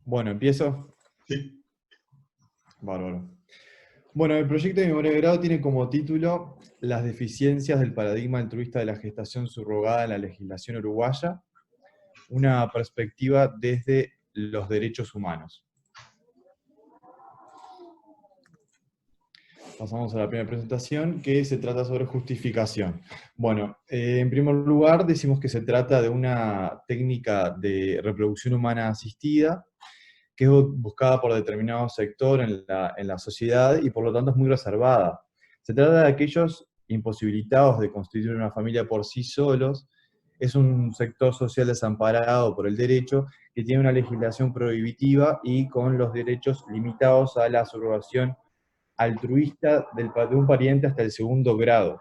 Bueno, empiezo. Sí. Bárbaro. Bueno, el proyecto de mi grado tiene como título Las deficiencias del paradigma altruista de la gestación subrogada en la legislación uruguaya, una perspectiva desde los derechos humanos. Pasamos a la primera presentación, que se trata sobre justificación. Bueno, en primer lugar decimos que se trata de una técnica de reproducción humana asistida, que es buscada por determinado sector en la sociedad y por lo tanto es muy reservada. Se trata de aquellos imposibilitados de constituir una familia por sí solos. Es un sector social desamparado por el derecho que tiene una legislación prohibitiva y con los derechos limitados a la subrogación altruista de un pariente hasta el segundo grado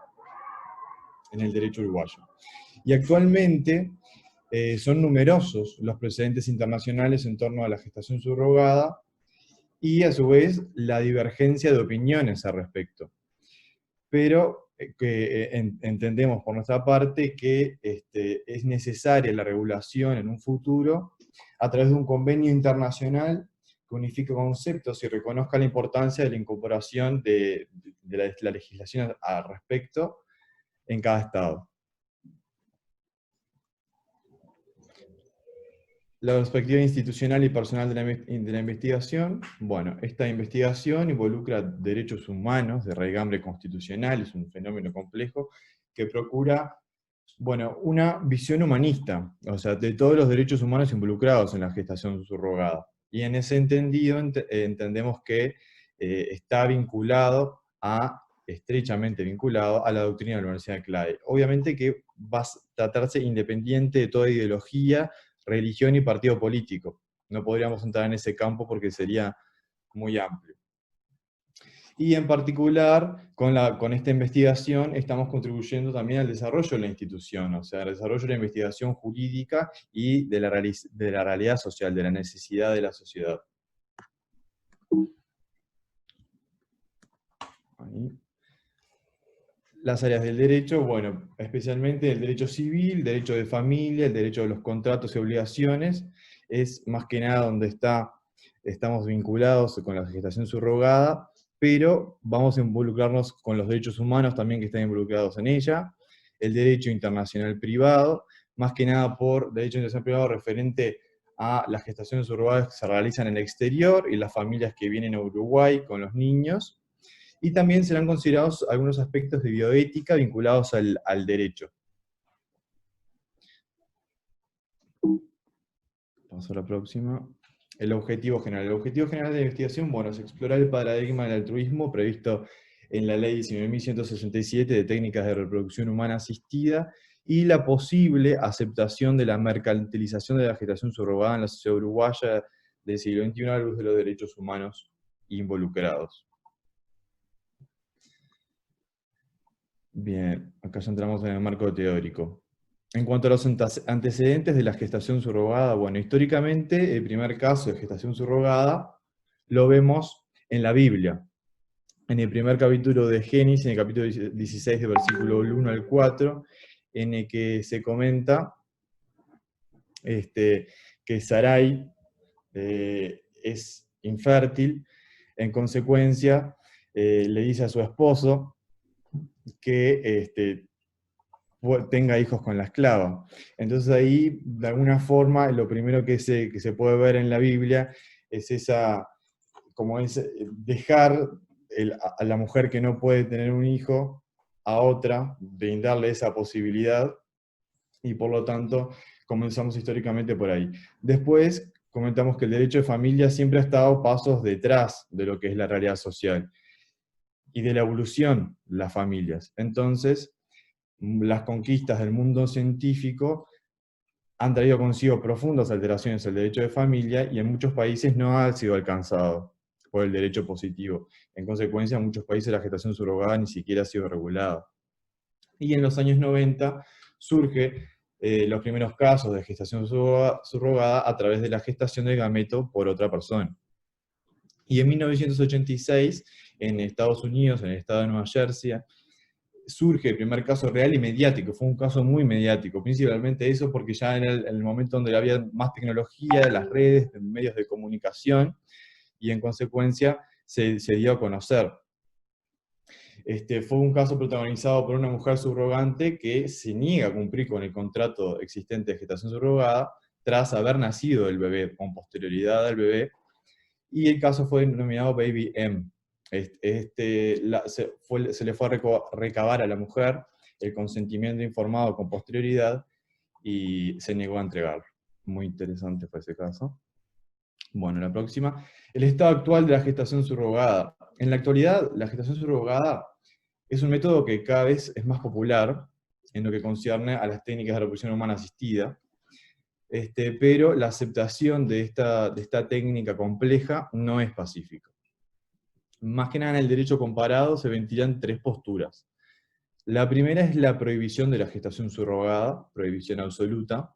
en el derecho uruguayo. Y actualmente son numerosos los precedentes internacionales en torno a la gestación subrogada y a su vez la divergencia de opiniones al respecto. Pero entendemos por nuestra parte que es necesaria la regulación en un futuro a través de un convenio internacional que unifique conceptos y reconozca la importancia de la incorporación de la legislación al respecto en cada estado. La perspectiva institucional y personal de la investigación. Bueno, esta investigación involucra derechos humanos de raigambre constitucional, es un fenómeno complejo que procura, bueno, una visión humanista, o sea, de todos los derechos humanos involucrados en la gestación subrogada. Y en ese entendido entendemos que está vinculado estrechamente vinculado a la doctrina de la Universidad de Clay. Obviamente que va a tratarse independiente de toda ideología, religión y partido político. No podríamos entrar en ese campo porque sería muy amplio. Y en particular, con esta investigación estamos contribuyendo también al desarrollo de la institución, o sea, al desarrollo de la investigación jurídica y de la realidad social, de la necesidad de la sociedad. Ahí. Las áreas del derecho, bueno, especialmente el derecho civil, derecho de familia, el derecho de los contratos y obligaciones, es más que nada donde estamos vinculados con la gestación subrogada, pero vamos a involucrarnos con los derechos humanos también que están involucrados en ella, el derecho internacional privado, más que nada por derecho internacional privado referente a las gestaciones subrogadas que se realizan en el exterior y las familias que vienen a Uruguay con los niños, y también serán considerados algunos aspectos de bioética vinculados al derecho. Vamos a la próxima. El objetivo general. El objetivo general de la investigación, bueno, es explorar el paradigma del altruismo previsto en la Ley 19.167 de técnicas de reproducción humana asistida y la posible aceptación de la mercantilización de la gestación subrogada en la sociedad uruguaya del siglo XXI a la luz de los derechos humanos involucrados. Bien, acá ya entramos en el marco teórico. En cuanto a los antecedentes de la gestación subrogada, bueno, históricamente el primer caso de gestación subrogada lo vemos en la Biblia. En el primer capítulo de Génesis, en el capítulo 16, del versículo 1 al 4, en el que se comenta que Sarai es infértil, en consecuencia le dice a su esposo que tenga hijos con la esclava. Entonces ahí, de alguna forma, lo primero que se puede ver en la Biblia es dejar a la mujer que no puede tener un hijo a otra, brindarle esa posibilidad, y por lo tanto comenzamos históricamente por ahí. Después comentamos que el derecho de familia siempre ha estado pasos detrás de lo que es la realidad social y de la evolución de las familias. Entonces, las conquistas del mundo científico han traído consigo profundas alteraciones al derecho de familia y en muchos países no ha sido alcanzado por el derecho positivo. En consecuencia, en muchos países la gestación subrogada ni siquiera ha sido regulada. Y en los años 90 surge los primeros casos de gestación subrogada a través de la gestación del gameto por otra persona. Y en 1986, en Estados Unidos, en el estado de Nueva Jersey, surge el primer caso real y mediático, fue un caso muy mediático, principalmente eso porque ya en el momento donde había más tecnología, las redes, medios de comunicación, y en consecuencia se dio a conocer. Fue un caso protagonizado por una mujer subrogante que se niega a cumplir con el contrato existente de gestación subrogada tras haber nacido el bebé, con posterioridad al bebé, y el caso fue denominado Baby M. Se le fue a recabar a la mujer el consentimiento informado con posterioridad y se negó a entregarlo. Muy interesante fue ese caso. Bueno, la próxima. El estado actual de la gestación subrogada. En la actualidad, la gestación subrogada es un método que cada vez es más popular en lo que concierne a las técnicas de reproducción humana asistida, pero la aceptación de esta técnica compleja no es pacífica. Más que nada en el derecho comparado se ventilan tres posturas. La primera es la prohibición de la gestación subrogada, prohibición absoluta,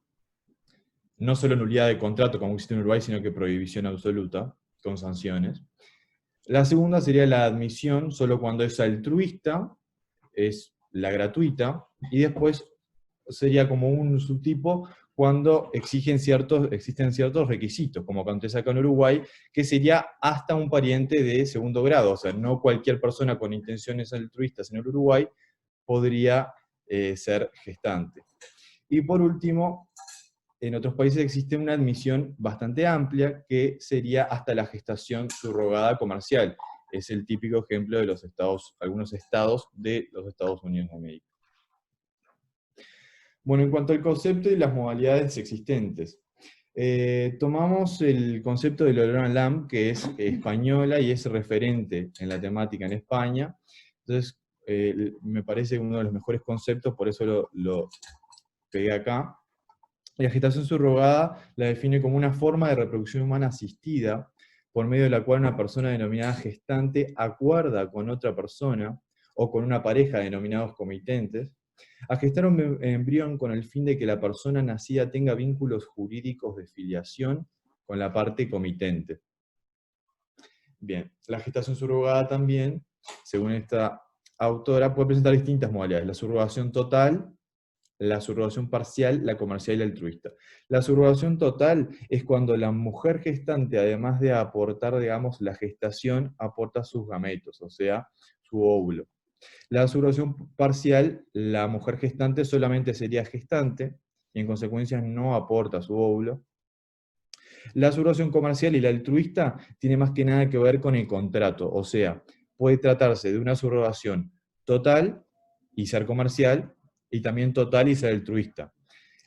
no solo nulidad de contrato como existe en Uruguay, sino que prohibición absoluta, con sanciones. La segunda sería la admisión solo cuando es altruista, es la gratuita, y después sería como un subtipo cuando existen ciertos requisitos, como acontece acá en Uruguay, que sería hasta un pariente de segundo grado, o sea, no cualquier persona con intenciones altruistas en el Uruguay podría ser gestante. Y por último, en otros países existe una admisión bastante amplia, que sería hasta la gestación subrogada comercial. Es el típico ejemplo de algunos estados de los Estados Unidos de América. Bueno, en cuanto al concepto y las modalidades existentes, tomamos el concepto de Loredana Lam, que es española y es referente en la temática en España. Entonces, me parece uno de los mejores conceptos, por eso lo pegué acá. La gestación subrogada la define como una forma de reproducción humana asistida, por medio de la cual una persona denominada gestante acuerda con otra persona, o con una pareja denominados comitentes, a gestar un embrión con el fin de que la persona nacida tenga vínculos jurídicos de filiación con la parte comitente. Bien, la gestación subrogada también, según esta autora, puede presentar distintas modalidades: la subrogación total, la subrogación parcial, la comercial y la altruista. La subrogación total es cuando la mujer gestante, además de aportar, digamos, la gestación, aporta sus gametos, o sea, su óvulo. La subrogación parcial, la mujer gestante solamente sería gestante, y en consecuencia no aporta su óvulo. La subrogación comercial y la altruista tiene más que nada que ver con el contrato, o sea, puede tratarse de una subrogación total y ser comercial, y también total y ser altruista.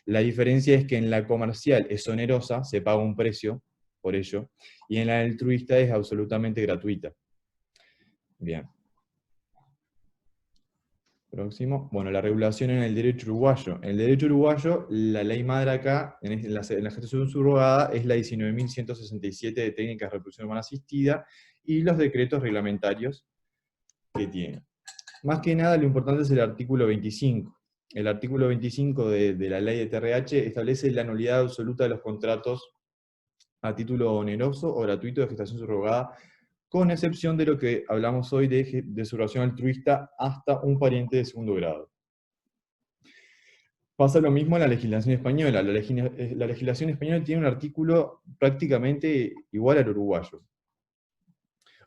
La diferencia es que en la comercial es onerosa, se paga un precio por ello, y en la altruista es absolutamente gratuita. Bien. Próximo. Bueno, la regulación en el derecho uruguayo. En el derecho uruguayo, la ley madre acá, en la gestación subrogada, es la 19.167 de técnicas de reproducción humana asistida, y los decretos reglamentarios que tiene. Más que nada, lo importante es el artículo 25. El artículo 25 de la ley de TRH establece la nulidad absoluta de los contratos a título oneroso o gratuito de gestación subrogada, con excepción de lo que hablamos hoy de subrogación altruista hasta un pariente de segundo grado. Pasa lo mismo en la legislación española. La legislación española tiene un artículo prácticamente igual al uruguayo,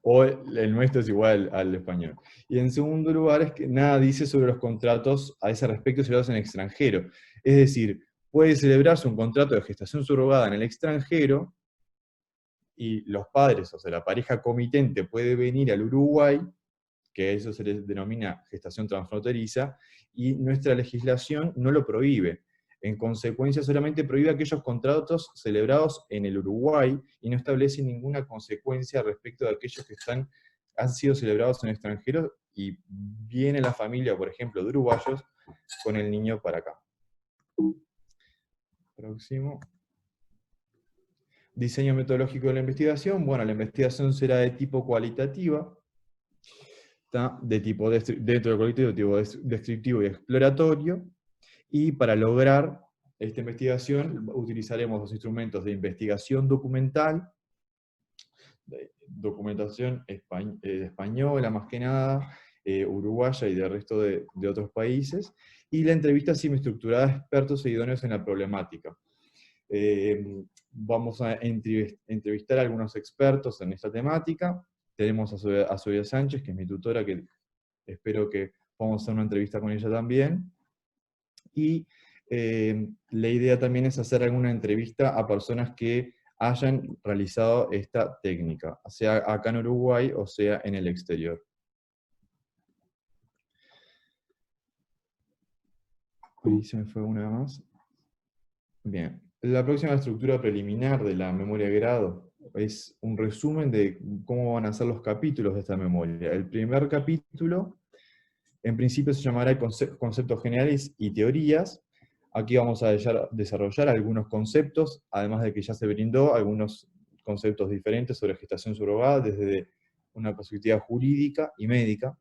o el nuestro es igual al español. Y en segundo lugar, es que nada dice sobre los contratos a ese respecto celebrados en el extranjero. Es decir, puede celebrarse un contrato de gestación subrogada en el extranjero, y los padres, o sea, la pareja comitente puede venir al Uruguay, que a eso se les denomina gestación transfronteriza, y nuestra legislación no lo prohíbe. En consecuencia, solamente prohíbe aquellos contratos celebrados en el Uruguay, y no establece ninguna consecuencia respecto de aquellos que han sido celebrados en el extranjero, y viene la familia, por ejemplo, de uruguayos, con el niño para acá. Próximo. Diseño metodológico de la investigación. Bueno, la investigación será de tipo cualitativa, de tipo dentro del colectivo de tipo descriptivo y exploratorio, y para lograr esta investigación utilizaremos los instrumentos de investigación documental, de documentación española más que nada, uruguaya y del resto de otros países, y la entrevista semiestructurada a expertos e idóneos en la problemática. Vamos a entrevistar a algunos expertos en esta temática. Tenemos a Sofía Sánchez, que es mi tutora, que espero que podamos hacer una entrevista con ella también. Y la idea también es hacer alguna entrevista a personas que hayan realizado esta técnica, sea acá en Uruguay o sea en el exterior. Ahí se me fue una más. Bien, la próxima estructura preliminar de la memoria de grado es un resumen de cómo van a ser los capítulos de esta memoria. El primer capítulo, en principio, se llamará conceptos generales y teorías. Aquí vamos a desarrollar algunos conceptos, además de que ya se brindó algunos conceptos diferentes sobre gestación subrogada desde una perspectiva jurídica y médica.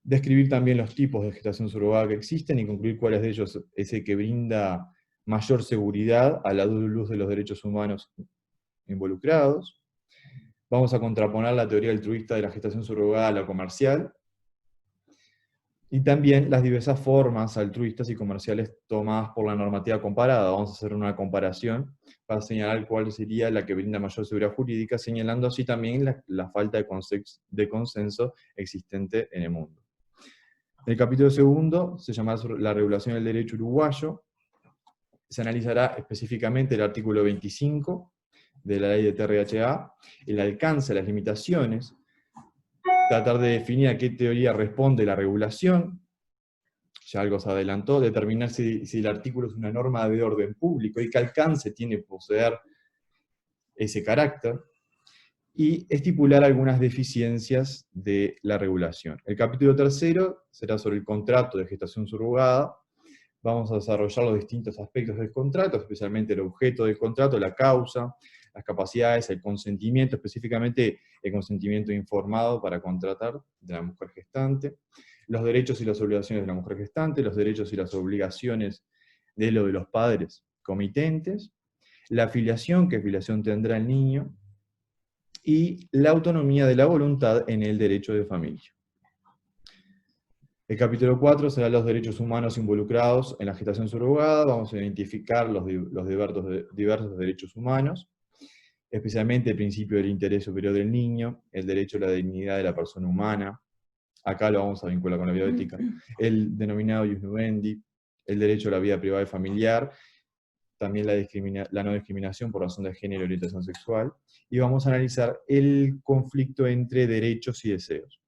Describir también los tipos de gestación subrogada que existen y concluir cuáles de ellos es el que brinda mayor seguridad a la luz de los derechos humanos involucrados. Vamos a contraponer la teoría altruista de la gestación subrogada a la comercial, y también las diversas formas altruistas y comerciales tomadas por la normativa comparada. Vamos a hacer una comparación para señalar cuál sería la que brinda mayor seguridad jurídica, señalando así también la falta de consenso existente en el mundo. El capítulo segundo se llama la regulación del derecho uruguayo. Se analizará específicamente el artículo 25 de la ley de TRHA, el alcance, las limitaciones, tratar de definir a qué teoría responde la regulación, ya algo se adelantó, determinar si el artículo es una norma de orden público y qué alcance tiene poseer ese carácter, y estipular algunas deficiencias de la regulación. El capítulo tercero será sobre el contrato de gestación subrogada. Vamos a desarrollar los distintos aspectos del contrato, especialmente el objeto del contrato, la causa, las capacidades, el consentimiento, específicamente el consentimiento informado para contratar de la mujer gestante, los derechos y las obligaciones de la mujer gestante, los derechos y las obligaciones de los padres comitentes, la filiación, qué filiación tendrá el niño, y la autonomía de la voluntad en el derecho de familia. El capítulo 4 será los derechos humanos involucrados en la gestación subrogada. Vamos a identificar los diversos derechos humanos, especialmente el principio del interés superior del niño, el derecho a la dignidad de la persona humana, acá lo vamos a vincular con la bioética, el denominado ius nuendi, el derecho a la vida privada y familiar, también la no discriminación por razón de género y orientación sexual, y vamos a analizar el conflicto entre derechos y deseos.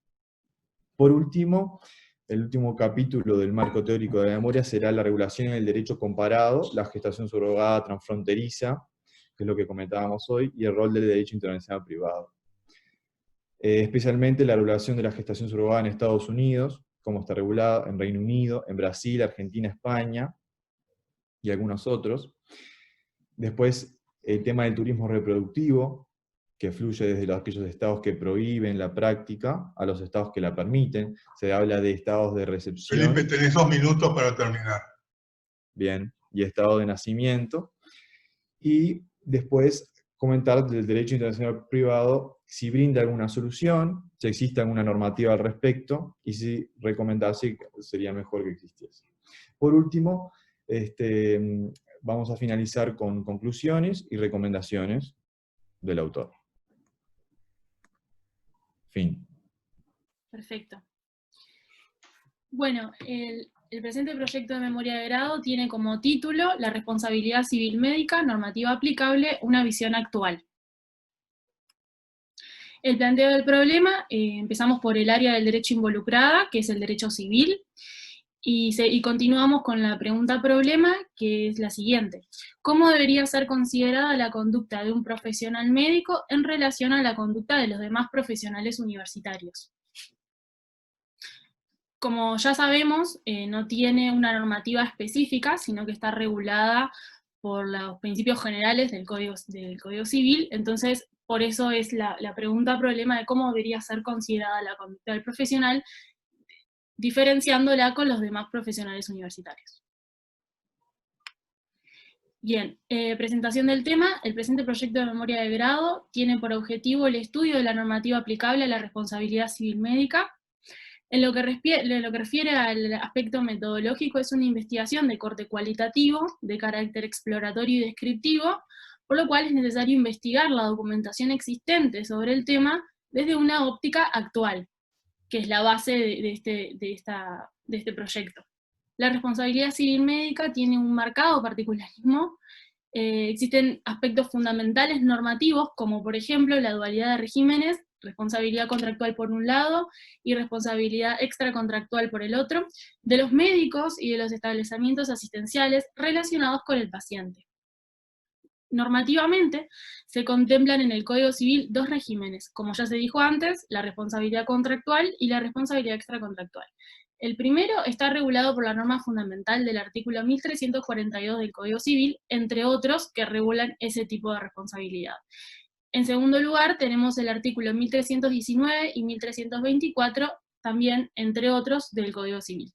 Por último, el último capítulo del marco teórico de la memoria será la regulación del derecho comparado, la gestación subrogada transfronteriza, que es lo que comentábamos hoy, y el rol del derecho internacional privado. Especialmente la regulación de la gestación subrogada en Estados Unidos, cómo está regulada en Reino Unido, en Brasil, Argentina, España, y algunos otros. Después, el tema del turismo reproductivo, que fluye desde aquellos estados que prohíben la práctica a los estados que la permiten. Se habla de estados de recepción. Felipe, tenés 2 minutos para terminar. Bien, y estado de nacimiento. Y después comentar del derecho internacional privado, si brinda alguna solución, si existe alguna normativa al respecto, y si recomendar si sería mejor que existiese. Por último, vamos a finalizar con conclusiones y recomendaciones del autor. Fin. Perfecto. Bueno, el presente proyecto de memoria de grado tiene como título La responsabilidad civil médica, normativa aplicable, una visión actual. El planteo del problema, empezamos por el área del derecho involucrada, que es el derecho civil, y continuamos con la pregunta problema, que es la siguiente. ¿Cómo debería ser considerada la conducta de un profesional médico en relación a la conducta de los demás profesionales universitarios? Como ya sabemos, no tiene una normativa específica, sino que está regulada por los principios generales del Código Civil. Entonces, por eso es la pregunta problema de cómo debería ser considerada la conducta del profesional, diferenciándola con los demás profesionales universitarios. Bien, presentación del tema. El presente proyecto de memoria de grado tiene por objetivo el estudio de la normativa aplicable a la responsabilidad civil médica, En lo que refiere al aspecto metodológico, es una investigación de corte cualitativo, de carácter exploratorio y descriptivo, por lo cual es necesario investigar la documentación existente sobre el tema desde una óptica actual, que es la base de este proyecto. La responsabilidad civil médica tiene un marcado particularismo. Existen aspectos fundamentales normativos, como por ejemplo la dualidad de regímenes, responsabilidad contractual por un lado y responsabilidad extracontractual por el otro, de los médicos y de los establecimientos asistenciales relacionados con el paciente. Normativamente, se contemplan en el Código Civil dos regímenes, como ya se dijo antes, la responsabilidad contractual y la responsabilidad extracontractual. El primero está regulado por la norma fundamental del artículo 1342 del Código Civil, entre otros que regulan ese tipo de responsabilidad. En segundo lugar, tenemos el artículo 1319 y 1324, también, entre otros, del Código Civil.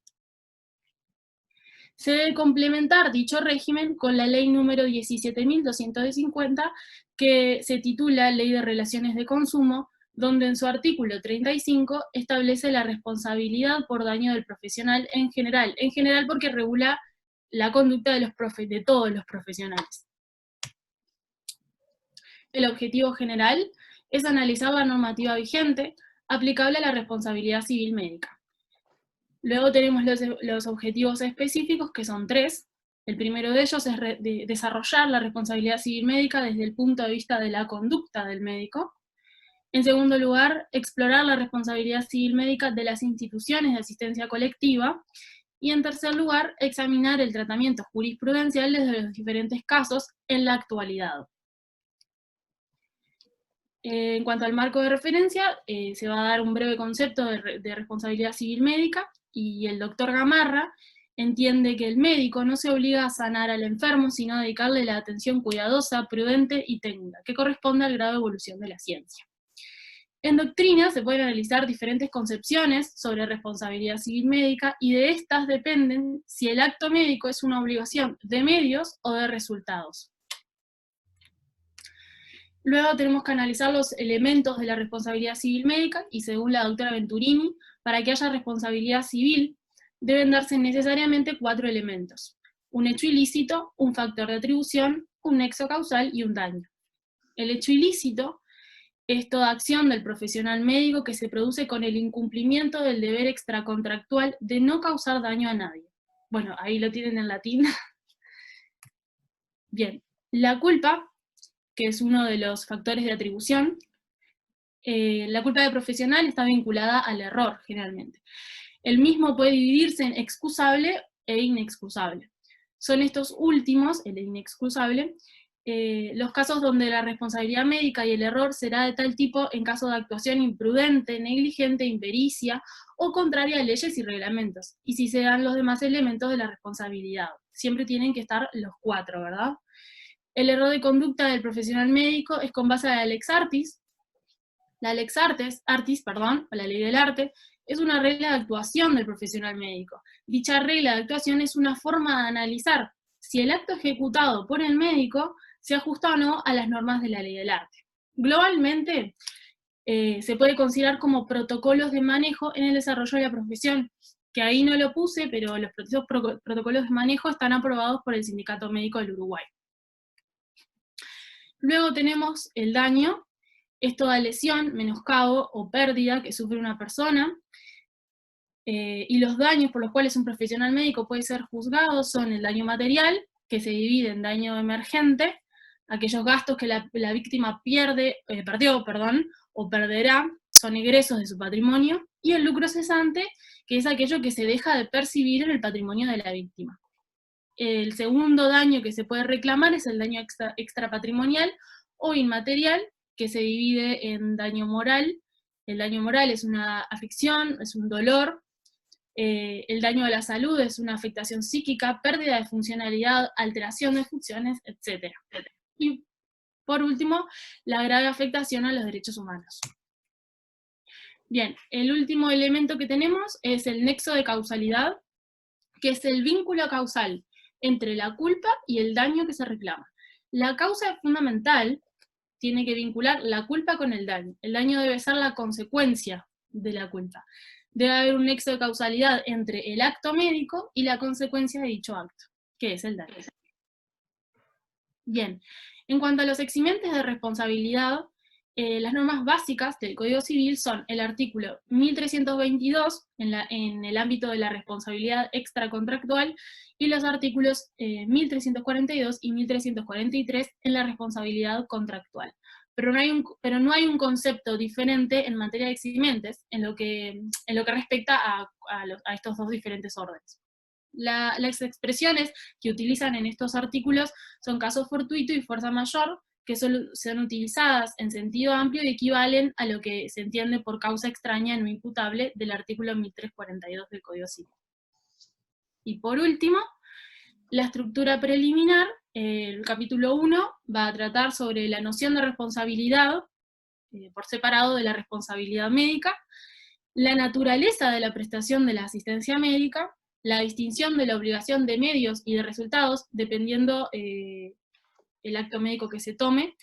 Se debe complementar dicho régimen con la ley número 17.250, que se titula Ley de Relaciones de Consumo, donde en su artículo 35 establece la responsabilidad por daño del profesional en general porque regula la conducta de todos los profesionales. El objetivo general es analizar la normativa vigente aplicable a la responsabilidad civil médica. Luego tenemos los objetivos específicos, que son 3. El primero de ellos es desarrollar la responsabilidad civil médica desde el punto de vista de la conducta del médico. En segundo lugar, explorar la responsabilidad civil médica de las instituciones de asistencia colectiva. Y en tercer lugar, examinar el tratamiento jurisprudencial desde los diferentes casos en la actualidad. En cuanto al marco de referencia, se va a dar un breve concepto de responsabilidad civil médica, y el doctor Gamarra entiende que el médico no se obliga a sanar al enfermo, sino a dedicarle la atención cuidadosa, prudente y técnica, que corresponde al grado de evolución de la ciencia. En doctrina se pueden analizar diferentes concepciones sobre responsabilidad civil médica, y de estas dependen si el acto médico es una obligación de medios o de resultados. Luego tenemos que analizar los elementos de la responsabilidad civil médica, y según la doctora Venturini, para que haya responsabilidad civil, deben darse necesariamente 4 elementos: un hecho ilícito, un factor de atribución, un nexo causal y un daño. El hecho ilícito es toda acción del profesional médico que se produce con el incumplimiento del deber extracontractual de no causar daño a nadie. Bueno, ahí lo tienen en latín. Bien, la culpa, que es uno de los factores de atribución, la culpa del profesional está vinculada al error, generalmente. El mismo puede dividirse en excusable e inexcusable. Son estos últimos, el inexcusable, los casos donde la responsabilidad médica y el error será de tal tipo en caso de actuación imprudente, negligente, impericia o contraria a leyes y reglamentos, y si se dan los demás elementos de la responsabilidad. Siempre tienen que estar los 4, ¿verdad? El error de conducta del profesional médico es con base a la Lex Artis. La Lex Artis, o la ley del arte, es una regla de actuación del profesional médico. Dicha regla de actuación es una forma de analizar si el acto ejecutado por el médico se ajusta o no a las normas de la ley del arte. Globalmente, se puede considerar como protocolos de manejo en el desarrollo de la profesión, que ahí no lo puse, pero los protocolos de manejo están aprobados por el Sindicato Médico del Uruguay. Luego tenemos el daño. Es toda lesión, menoscabo o pérdida que sufre una persona, y los daños por los cuales un profesional médico puede ser juzgado son el daño material, que se divide en daño emergente, aquellos gastos que la víctima perdió o perderá, son egresos de su patrimonio, y el lucro cesante, que es aquello que se deja de percibir en el patrimonio de la víctima. El segundo daño que se puede reclamar es el daño extrapatrimonial o inmaterial, que se divide en daño moral. El daño moral es una aflicción, es un dolor. El daño a la salud es una afectación psíquica, pérdida de funcionalidad, alteración de funciones, etc. Y por último, la grave afectación a los derechos humanos. Bien, el último elemento que tenemos es el nexo de causalidad, que es el vínculo causal entre la culpa y el daño que se reclama. La causa fundamental tiene que vincular la culpa con el daño. El daño debe ser la consecuencia de la culpa. debe haber un nexo de causalidad entre el acto médico y la consecuencia de dicho acto, que es el daño. Bien, en cuanto a los eximentes de responsabilidad, las normas básicas del Código Civil son el artículo 1322 en el ámbito de la responsabilidad extracontractual y los artículos 1342 y 1343 en la responsabilidad contractual. Pero no hay un concepto diferente en materia de eximentes en lo que respecta a estos dos diferentes órdenes. Las expresiones que utilizan en estos artículos son caso fortuito y fuerza mayor, que son utilizadas en sentido amplio y equivalen a lo que se entiende por causa extraña no imputable del artículo 1342 del Código Civil. Y por último, la estructura preliminar, el capítulo 1 va a tratar sobre la noción de responsabilidad, por separado de la responsabilidad médica, la naturaleza de la prestación de la asistencia médica, la distinción de la obligación de medios y de resultados, dependiendo el acto médico que se tome,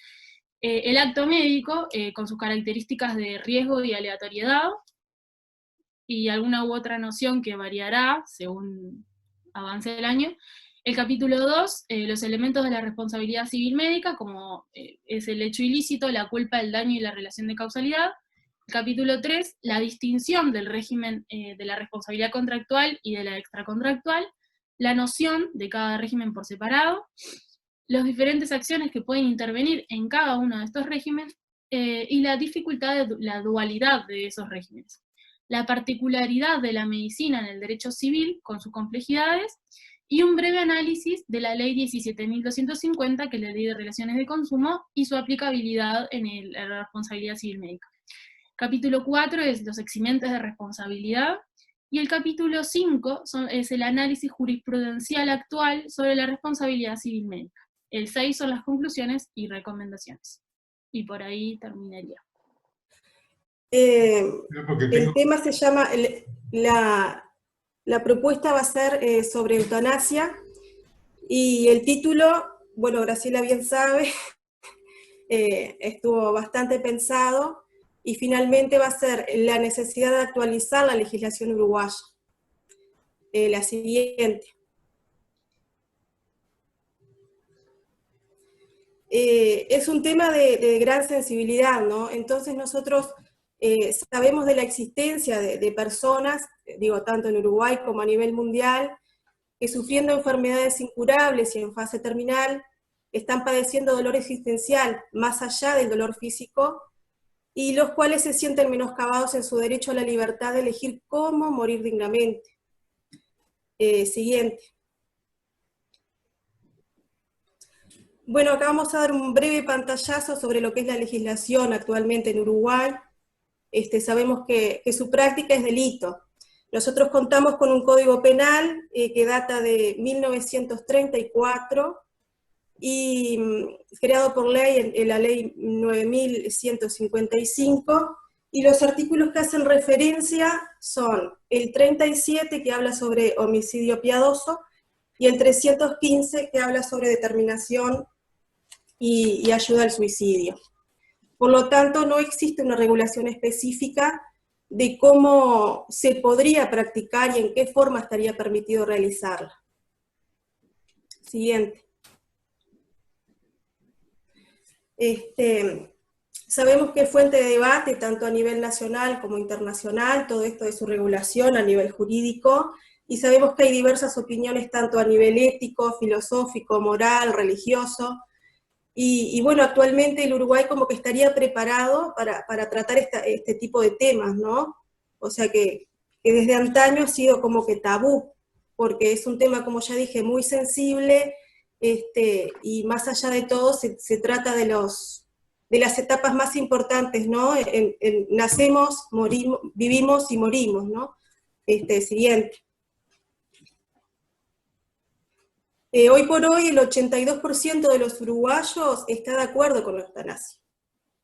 el acto médico con sus características de riesgo y aleatoriedad, y alguna u otra noción que variará según avance el año. El capítulo 2, los elementos de la responsabilidad civil médica, como es el hecho ilícito, la culpa, el daño y la relación de causalidad. El capítulo 3, la distinción del régimen de la responsabilidad contractual y de la extracontractual, la noción de cada régimen por separado, las diferentes acciones que pueden intervenir en cada uno de estos regímenes, y la dificultad de la dualidad de esos regímenes. La particularidad de la medicina en el derecho civil, con sus complejidades, y un breve análisis de la ley 17.250, que es la ley de relaciones de consumo, y su aplicabilidad en la responsabilidad civil médica. Capítulo 4 es los eximentes de responsabilidad, y el capítulo 5 es el análisis jurisprudencial actual sobre la responsabilidad civil médica. El 6 son las conclusiones y recomendaciones. Y por ahí terminaría. El tema se llama, la propuesta va a ser sobre eutanasia, y el título, bueno, Graciela bien sabe, estuvo bastante pensado, y finalmente va a ser la necesidad de actualizar la legislación uruguaya. La siguiente. Es un tema de gran sensibilidad, ¿no? Entonces nosotros sabemos de la existencia de personas, digo, tanto en Uruguay como a nivel mundial, que sufriendo enfermedades incurables y en fase terminal, están padeciendo dolor existencial más allá del dolor físico, y los cuales se sienten menoscabados en su derecho a la libertad de elegir cómo morir dignamente. Siguiente. Bueno, acá vamos a dar un breve pantallazo sobre lo que es la legislación actualmente en Uruguay. Sabemos que su práctica es delito. Nosotros contamos con un código penal que data de 1934, y creado por ley, en la ley 9155, y los artículos que hacen referencia son el 37, que habla sobre homicidio piadoso, y el 315, que habla sobre determinación y ayuda al suicidio. Por lo tanto, no existe una regulación específica de cómo se podría practicar y en qué forma estaría permitido realizarla. Siguiente. Sabemos que es fuente de debate tanto a nivel nacional como internacional, todo esto de su regulación a nivel jurídico, y sabemos que hay diversas opiniones tanto a nivel ético, filosófico, moral, religioso, y bueno, actualmente el Uruguay como que estaría preparado para tratar este tipo de temas, ¿no? O sea que desde antaño ha sido como que tabú, porque es un tema, como ya dije, muy sensible, y más allá de todo se trata de las etapas más importantes, ¿no? Nacemos, morimos, vivimos y morimos, ¿no? Siguiente. Hoy por hoy el 82% de los uruguayos está de acuerdo con la eutanasia.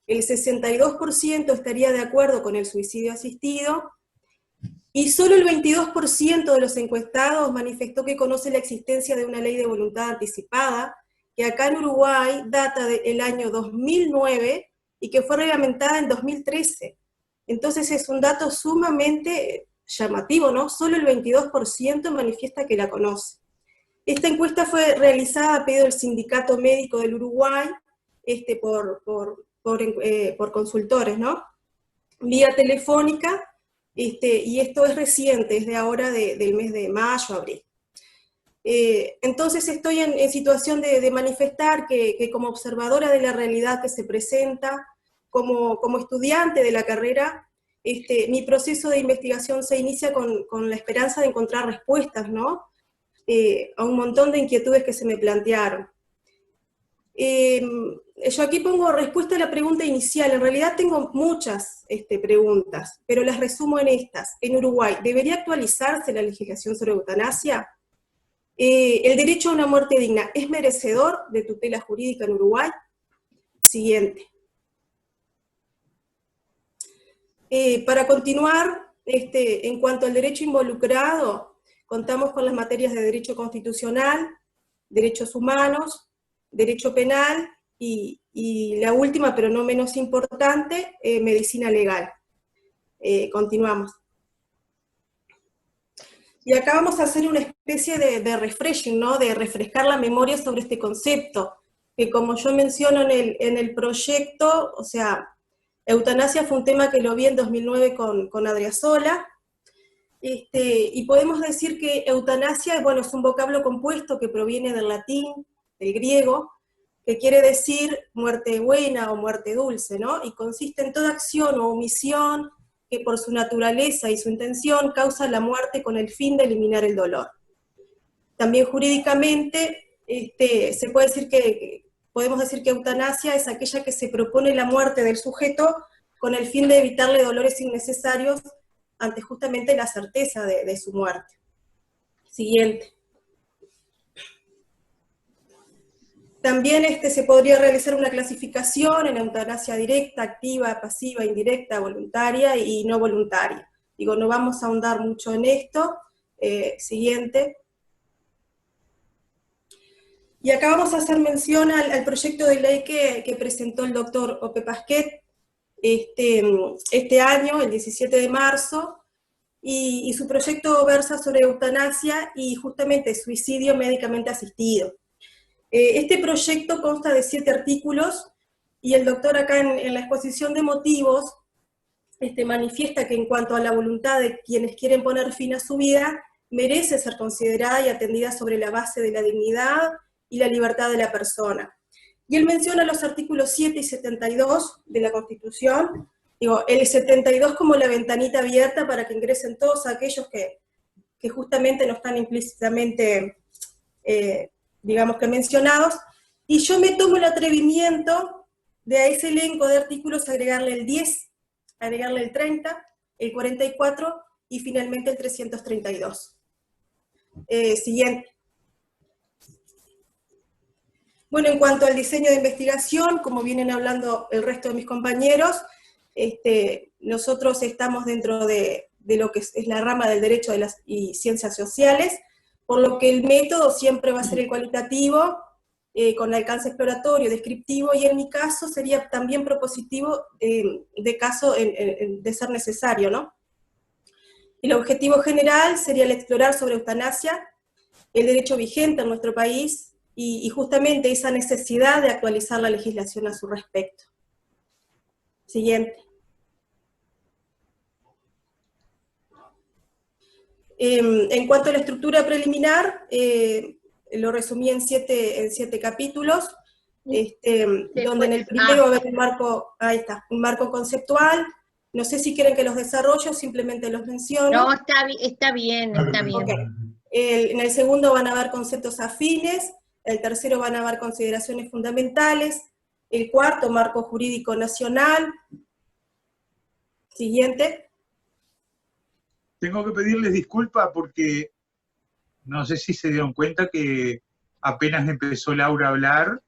El 62% estaría de acuerdo con el suicidio asistido, y solo el 22% de los encuestados manifestó que conoce la existencia de una ley de voluntad anticipada, que acá en Uruguay data del año 2009 y que fue reglamentada en 2013. Entonces es un dato sumamente llamativo, ¿no? Solo el 22% manifiesta que la conoce. Esta encuesta fue realizada a pedido del Sindicato Médico del Uruguay, por consultores, ¿no? Vía telefónica, y esto es reciente, es de ahora del mes de mayo, abril. Entonces estoy en situación de manifestar que como observadora de la realidad que se presenta, como estudiante de la carrera, mi proceso de investigación se inicia con la esperanza de encontrar respuestas, ¿no? A un montón de inquietudes que se me plantearon. Yo aquí pongo respuesta a la pregunta inicial. En realidad tengo muchas preguntas, pero las resumo en estas. En Uruguay, ¿debería actualizarse la legislación sobre eutanasia? ¿El derecho a una muerte digna es merecedor de tutela jurídica en Uruguay? Siguiente. Para continuar, en cuanto al derecho involucrado, contamos con las materias de derecho constitucional, derechos humanos, derecho penal, y la última, pero no menos importante, medicina legal. Continuamos. Y acá vamos a hacer una especie de refreshing, ¿no? De refrescar la memoria sobre este concepto, que como yo menciono en el proyecto, o sea, eutanasia fue un tema que lo vi en 2009 con Adriasola, y podemos decir que eutanasia, bueno, es un vocablo compuesto que proviene del latín, del griego, que quiere decir muerte buena o muerte dulce, ¿no? Y consiste en toda acción o omisión que por su naturaleza y su intención causa la muerte con el fin de eliminar el dolor. También jurídicamente se puede decir podemos decir que eutanasia es aquella que se propone la muerte del sujeto con el fin de evitarle dolores innecesarios ante justamente la certeza de su muerte. Siguiente. También se podría realizar una clasificación en eutanasia directa, activa, pasiva, indirecta, voluntaria y no voluntaria. Digo, no vamos a ahondar mucho en esto. Siguiente. Y acá vamos a hacer mención al proyecto de ley que presentó el doctor Ope Pasquet este año, el 17 de marzo, y su proyecto versa sobre eutanasia y justamente suicidio médicamente asistido. Este proyecto consta de 7 artículos, y el doctor acá en la exposición de motivos manifiesta que en cuanto a la voluntad de quienes quieren poner fin a su vida, merece ser considerada y atendida sobre la base de la dignidad y la libertad de la persona. Y él menciona los artículos 7 y 72 de la Constitución, digo, el 72 como la ventanita abierta para que ingresen todos aquellos que justamente no están implícitamente digamos que mencionados, y yo me tomo el atrevimiento de a ese elenco de artículos agregarle el 10, agregarle el 30, el 44 y finalmente el 332. Siguiente. Bueno, en cuanto al diseño de investigación, como vienen hablando el resto de mis compañeros, nosotros estamos dentro de lo que es la rama del derecho y ciencias sociales, por lo que el método siempre va a ser el cualitativo, con alcance exploratorio, descriptivo, y en mi caso sería también propositivo de caso de ser necesario, ¿no? El objetivo general sería el explorar sobre eutanasia, el derecho vigente en nuestro país, y justamente esa necesidad de actualizar la legislación a su respecto. Siguiente. En cuanto a la estructura preliminar, lo resumí en siete capítulos, donde en el primero va a haber un marco, ahí está, un marco conceptual. No sé si quieren que los desarrolle o simplemente los menciono. No, está bien. Okay. En el segundo van a haber conceptos afines, el tercero van a haber consideraciones fundamentales, el cuarto, marco jurídico nacional. Siguiente. Tengo que pedirles disculpas porque no sé si se dieron cuenta que apenas empezó Laura a hablar,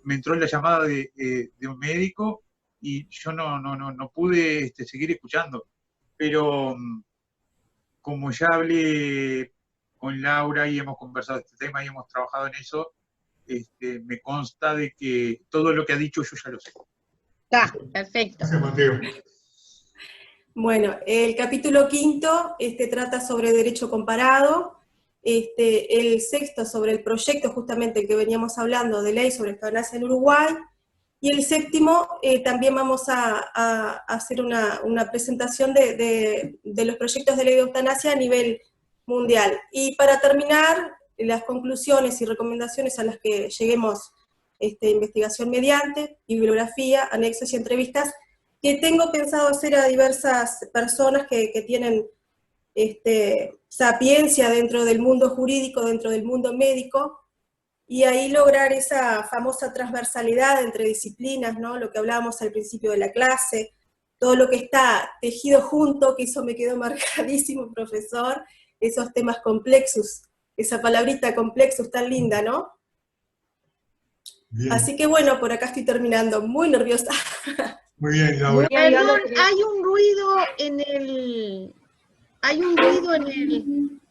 me entró la llamada de un médico y yo no pude seguir escuchando. Pero como ya hablé con Laura y hemos conversado de este tema y hemos trabajado en eso, me consta de que todo lo que ha dicho yo ya lo sé. Está, perfecto. Gracias, Mateo. Bueno, el capítulo 5 trata sobre derecho comparado, el 6º sobre el proyecto justamente el que veníamos hablando de ley sobre eutanasia en Uruguay, y el 7º también vamos a hacer una presentación de los proyectos de ley de eutanasia a nivel mundial. Y para terminar, las conclusiones y recomendaciones a las que lleguemos, investigación mediante, bibliografía, anexos y entrevistas, que tengo pensado hacer a diversas personas que tienen sapiencia dentro del mundo jurídico, dentro del mundo médico, y ahí lograr esa famosa transversalidad entre disciplinas, ¿no? Lo que hablábamos al principio de la clase, todo lo que está tejido junto, que eso me quedó marcadísimo, profesor, esos temas complexos, esa palabrita complexos tan linda, ¿no? Bien. Así que bueno, por acá estoy terminando, muy nerviosa. Muy bien, Laura. Perdón, hay un ruido en el... Hay un ruido en el...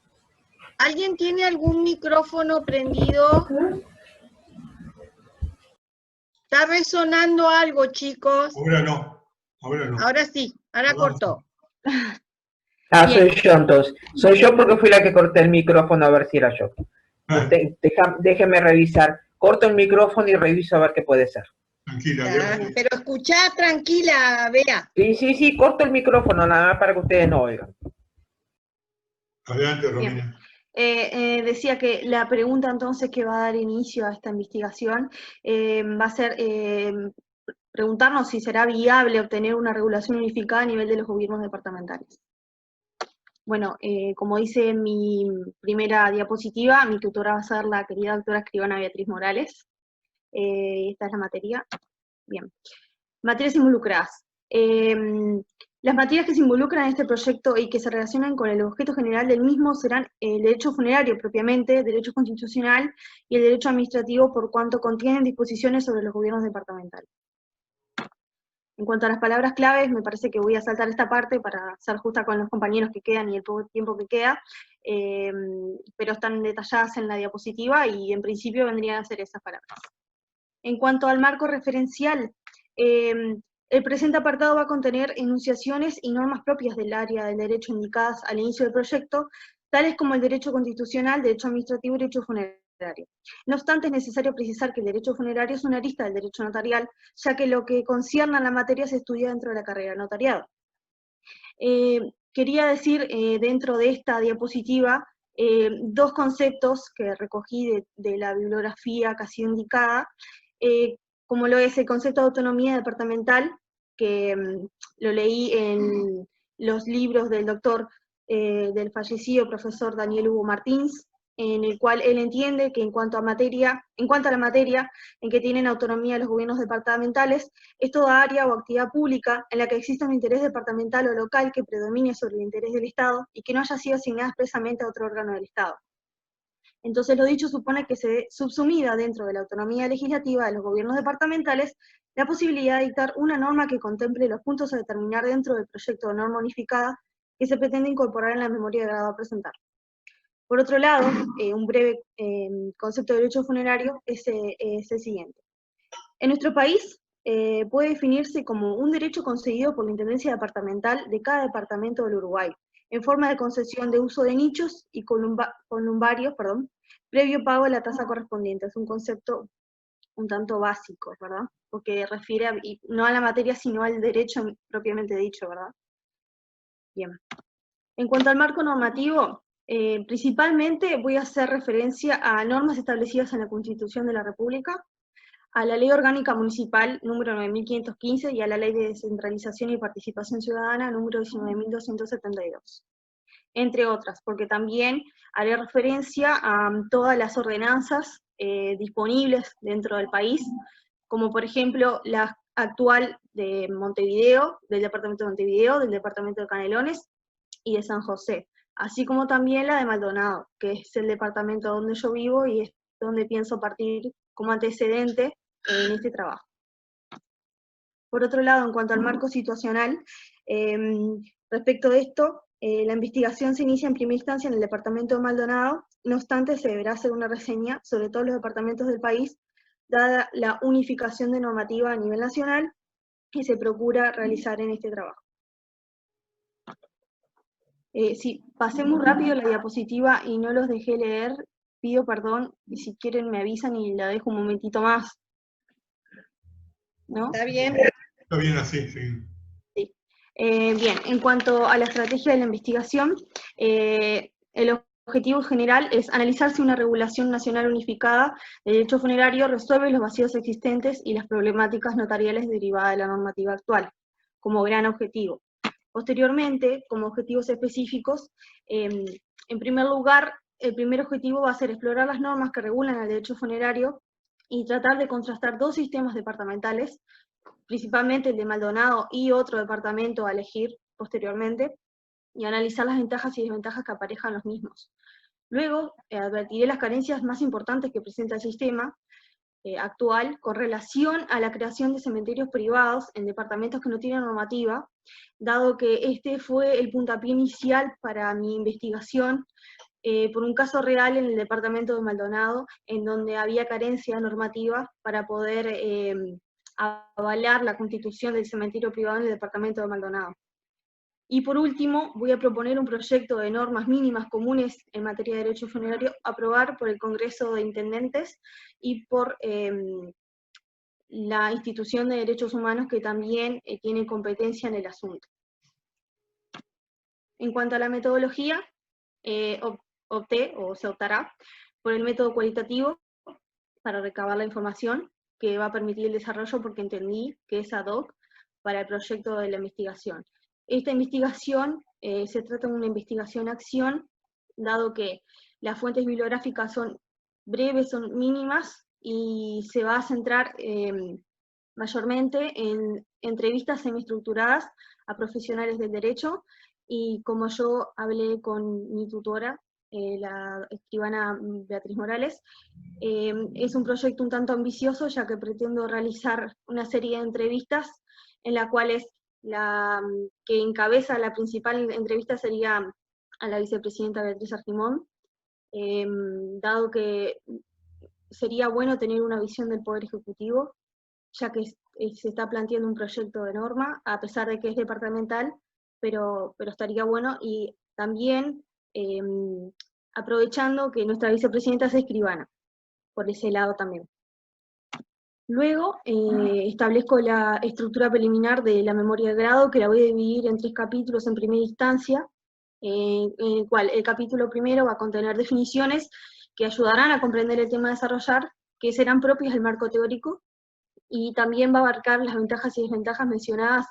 ¿Alguien tiene algún micrófono prendido? Está resonando algo, chicos. Ahora no, ahora no. Ahora sí, ahora cortó. Ah, Bien. soy yo entonces. Soy yo porque fui la que corté el micrófono a ver si era yo. Ah, Déjeme revisar. Corto el micrófono y reviso a ver qué puede ser. tranquila, Ya, Dios. pero escuchá tranquila, Bea. Sí, corto el micrófono nada más para que ustedes no oigan. Adelante, Romina. Decía que la pregunta entonces que va a dar inicio a esta investigación va a ser preguntarnos si será viable obtener una regulación unificada a nivel de los gobiernos departamentales. Bueno, como dice en mi primera diapositiva, mi tutora va a ser la querida doctora escribana Beatriz Morales. Esta es la materia. Bien. Materias involucradas. Las materias que se involucran en este proyecto y que se relacionan con el objeto general del mismo serán el derecho funerario propiamente, derecho constitucional y el derecho administrativo por cuanto contienen disposiciones sobre los gobiernos departamentales. En cuanto a las palabras claves, me parece que voy a saltar esta parte para ser justa con los compañeros que quedan y el poco tiempo que queda, pero están detalladas en la diapositiva y en principio vendrían a ser esas palabras. En cuanto al marco referencial, el presente apartado va a contener enunciaciones y normas propias del área del derecho indicadas al inicio del proyecto, tales como el derecho constitucional, derecho administrativo y derecho funerario. No obstante, es necesario precisar que el derecho funerario es una arista del derecho notarial, ya que lo que concierne a la materia se estudia dentro de la carrera de notariado. Quería decir, dentro de esta diapositiva, dos conceptos que recogí de la bibliografía casi indicada, como lo es el concepto de autonomía departamental, que lo leí en los libros del doctor, del fallecido profesor Daniel Hugo Martins, en el cual él entiende que en cuanto a la materia en que tienen autonomía los gobiernos departamentales, es toda área o actividad pública en la que exista un interés departamental o local que predomine sobre el interés del Estado y que no haya sido asignada expresamente a otro órgano del Estado. Entonces lo dicho supone que se subsumida dentro de la autonomía legislativa de los gobiernos departamentales la posibilidad de dictar una norma que contemple los puntos a determinar dentro del proyecto de norma unificada que se pretende incorporar en la memoria de grado a presentar. Por otro lado, un breve concepto de derecho funerario es el siguiente. En nuestro país puede definirse como un derecho concedido por la Intendencia Departamental de cada departamento del Uruguay, en forma de concesión de uso de nichos y columbarios, previo pago de la tasa correspondiente. Es un concepto un tanto básico, ¿verdad? Porque refiere no a la materia, sino al derecho propiamente dicho, ¿verdad? Bien. En cuanto al marco normativo, principalmente voy a hacer referencia a normas establecidas en la Constitución de la República, a la Ley Orgánica Municipal número 9515 y a la Ley de Descentralización y Participación Ciudadana número 19.272, entre otras, porque también haré referencia a todas las ordenanzas disponibles dentro del país, como por ejemplo la actual de Montevideo, del Departamento de Montevideo, del Departamento de Canelones y de San José, así como también la de Maldonado, que es el departamento donde yo vivo y es donde pienso partir como antecedente en este trabajo. Por otro lado, en cuanto al marco situacional, respecto de esto, la investigación se inicia en primera instancia en el departamento de Maldonado, no obstante se deberá hacer una reseña sobre todos los departamentos del país, dada la unificación de normativa a nivel nacional que se procura realizar en este trabajo. Si pasé muy rápido la diapositiva y no los dejé leer, pido perdón, y si quieren me avisan y la dejo un momentito más. ¿No? Está bien. Está bien así, sí. Sí. Bien, en cuanto a la estrategia de la investigación, el objetivo general es analizar si una regulación nacional unificada de derecho funerario resuelve los vacíos existentes y las problemáticas notariales derivadas de la normativa actual, como gran objetivo. Posteriormente, como objetivos específicos, en primer lugar, el primer objetivo va a ser explorar las normas que regulan el derecho funerario y tratar de contrastar dos sistemas departamentales, principalmente el de Maldonado y otro departamento a elegir posteriormente, y analizar las ventajas y desventajas que aparejan los mismos. Luego, advertiré las carencias más importantes que presenta el sistema actual con relación a la creación de cementerios privados en departamentos que no tienen normativa, dado que este fue el puntapié inicial para mi investigación por un caso real en el departamento de Maldonado, en donde había carencia normativa para poder avalar la constitución del cementerio privado en el departamento de Maldonado. Y por último, voy a proponer un proyecto de normas mínimas comunes en materia de derecho funerario a aprobar por el Congreso de Intendentes y por la Institución de Derechos Humanos, que también tiene competencia en el asunto. En cuanto a la metodología, opté, o se optará, por el método cualitativo para recabar la información, que va a permitir el desarrollo porque entendí que es ad hoc para el proyecto de la investigación. Esta investigación se trata de una investigación-acción, dado que las fuentes bibliográficas son breves, son mínimas, y se va a centrar mayormente en entrevistas semiestructuradas a profesionales del derecho, y como yo hablé con mi tutora, la escribana Beatriz Morales, es un proyecto un tanto ambicioso, ya que pretendo realizar una serie de entrevistas en las cuales la que encabeza la principal entrevista sería a la vicepresidenta Beatriz Argimón, dado que sería bueno tener una visión del Poder Ejecutivo, ya que se está planteando un proyecto de norma, a pesar de que es departamental, pero estaría bueno, y también aprovechando que nuestra vicepresidenta es escribana, por ese lado también. Luego establezco la estructura preliminar de la memoria de grado, que la voy a dividir en 3 capítulos en primera instancia, en el cual el capítulo primero va a contener definiciones que ayudarán a comprender el tema a desarrollar, que serán propias del marco teórico, y también va a abarcar las ventajas y desventajas mencionadas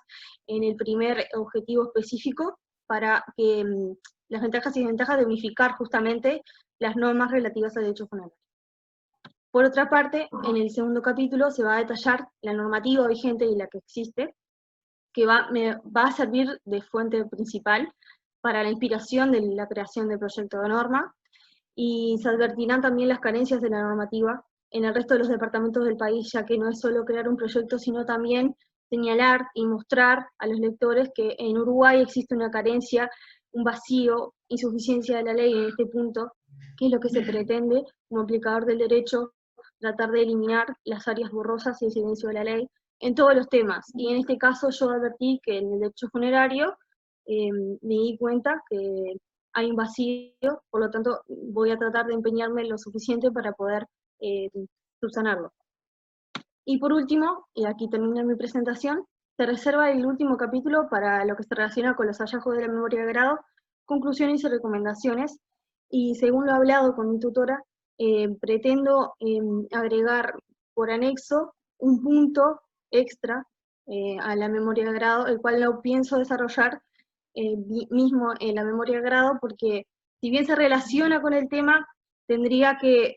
en el primer objetivo específico, para que las ventajas y desventajas de unificar justamente las normas relativas al derecho funerario. Por otra parte, en el segundo capítulo se va a detallar la normativa vigente y la que existe, que me va a servir de fuente principal para la inspiración de la creación del proyecto de norma, y se advertirán también las carencias de la normativa en el resto de los departamentos del país, ya que no es solo crear un proyecto, sino también señalar y mostrar a los lectores que en Uruguay existe una carencia, un vacío, insuficiencia de la ley en este punto, que es lo que se pretende como aplicador del derecho, tratar de eliminar las áreas borrosas y el silencio de la ley en todos los temas. Y en este caso yo advertí que en el derecho funerario me di cuenta que hay un vacío, por lo tanto voy a tratar de empeñarme lo suficiente para poder subsanarlo. Y por último, y aquí termina mi presentación, se reserva el último capítulo para lo que se relaciona con los hallazgos de la memoria de grado, conclusiones y recomendaciones, y según lo hablado con mi tutora, pretendo agregar por anexo un punto extra a la memoria de grado, el cual lo pienso desarrollar mismo en la memoria de grado, porque si bien se relaciona con el tema, tendría que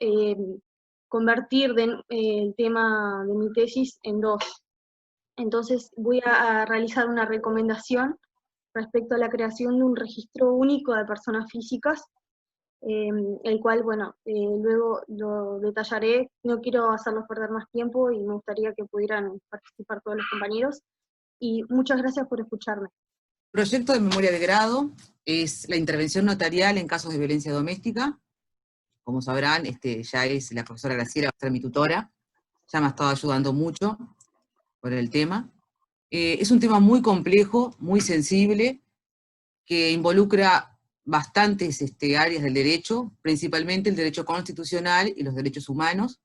convertir el tema de mi tesis en 2. Entonces voy a realizar una recomendación respecto a la creación de un registro único de personas físicas, el cual, bueno, luego lo detallaré. No quiero hacerlos perder más tiempo y me gustaría que pudieran participar todos los compañeros. Y muchas gracias por escucharme. El proyecto de memoria de grado es la intervención notarial en casos de violencia doméstica. Como sabrán, ya es la profesora Graciela, va a ser mi tutora, ya me ha estado ayudando mucho por el tema. Es un tema muy complejo, muy sensible, que involucra bastantes áreas del derecho, principalmente el derecho constitucional y los derechos humanos.